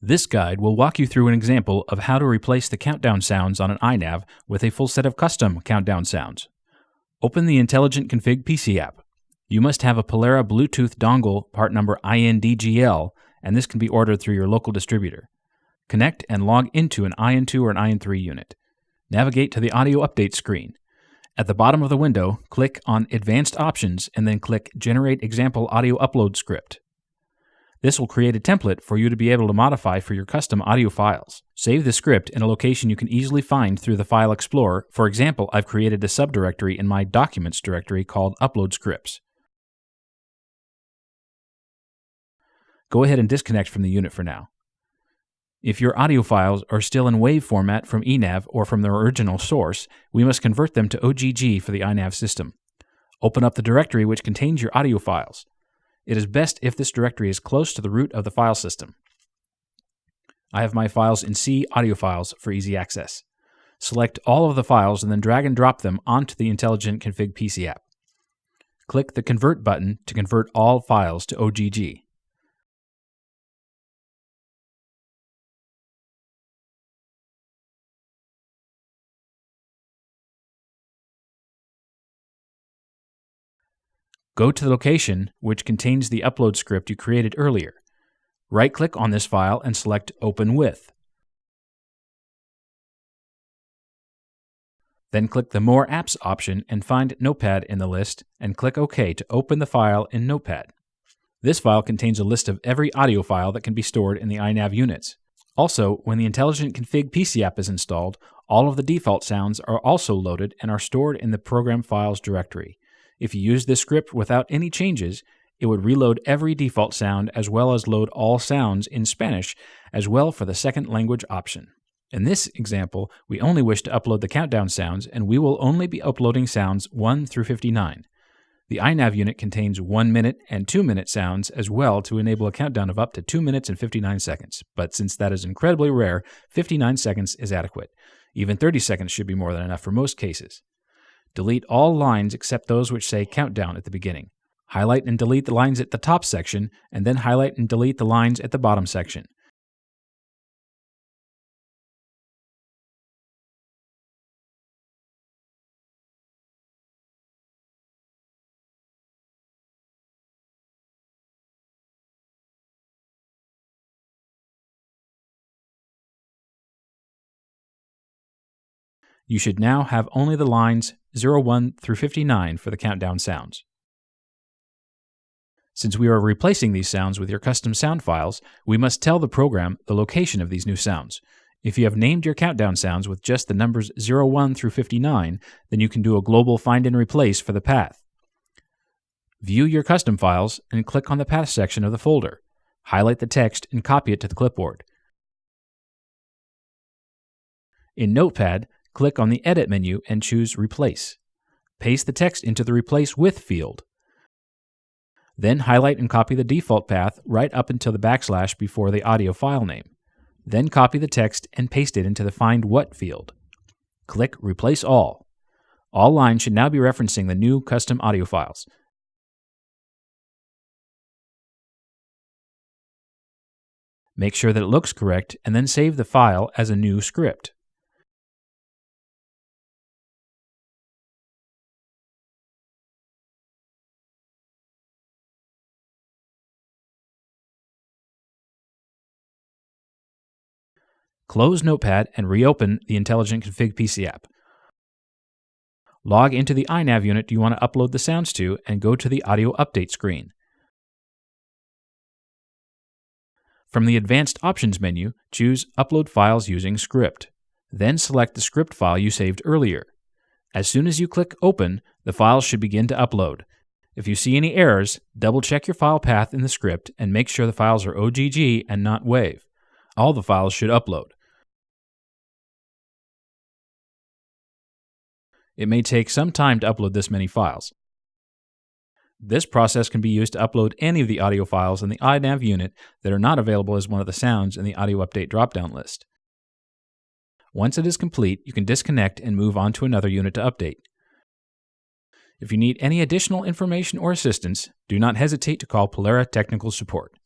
This guide will walk you through an example of how to replace the countdown sounds on an iNav with a full set of custom countdown sounds. Open the Intelligent Config PC app. You must have a Polara Bluetooth Dongle part number iN-DGL, and this can be ordered through your local distributor. Connect and log into an iN2 or an iN3 unit. Navigate to the Audio Update screen. At the bottom of the window, click on Advanced Options and then click Generate Example Audio Upload Script. This will create a template for you to be able to modify for your custom audio files. Save the script in a location you can easily find through the File Explorer. For example, I've created a subdirectory in my Documents directory called Upload Scripts. Go ahead and disconnect from the unit for now. If your audio files are still in WAV format from ENav or from their original source, we must convert them to OGG for the iNav system. Open up the directory which contains your audio files. It is best if this directory is close to the root of the file system. I have my files in C AudioFiles for easy access. Select all of the files and then drag and drop them onto the Intelligent Config PC app. Click the Convert button to convert all files to OGG. Go to the location which contains the upload script you created earlier. Right-click on this file and select Open With. Then click the More Apps option and find Notepad in the list and click OK to open the file in Notepad. This file contains a list of every audio file that can be stored in the iNav units. Also, when the Intelligent Config PC app is installed, all of the default sounds are also loaded and are stored in the Program Files directory. If you use this script without any changes, it would reload every default sound as well as load all sounds in Spanish as well for the second language option. In this example, we only wish to upload the countdown sounds and we will only be uploading sounds 1 through 59. The iNav unit contains 1-minute and 2-minute sounds as well to enable a countdown of up to 2 minutes and 59 seconds, but since that is incredibly rare, 59 seconds is adequate. Even 30 seconds should be more than enough for most cases. Delete all lines except those which say countdown at the beginning. Highlight and delete the lines at the top section, and then highlight and delete the lines at the bottom section. You should now have only the lines 01 through 59 for the countdown sounds. Since we are replacing these sounds with your custom sound files, we must tell the program the location of these new sounds. If you have named your countdown sounds with just the numbers 01 through 59, then you can do a global find and replace for the path. View your custom files and click on the path section of the folder. Highlight the text and copy it to the clipboard. In Notepad, click on the Edit menu and choose Replace. Paste the text into the Replace With field. Then highlight and copy the default path right up until the backslash before the audio file name. Then copy the text and paste it into the Find What field. Click Replace All. All lines should now be referencing the new custom audio files. Make sure that it looks correct and then save the file as a new script. Close Notepad and reopen the Intelligent Config PC app. Log into the iNav unit you want to upload the sounds to and go to the Audio Update screen. From the Advanced Options menu, choose Upload Files Using Script. Then select the script file you saved earlier. As soon as you click Open, the files should begin to upload. If you see any errors, double-check your file path in the script and make sure the files are OGG and not WAV. All the files should upload. It may take some time to upload this many files. This process can be used to upload any of the audio files in the iNav unit that are not available as one of the sounds in the Audio Update drop-down list. Once it is complete, you can disconnect and move on to another unit to update. If you need any additional information or assistance, do not hesitate to call Polara Technical Support.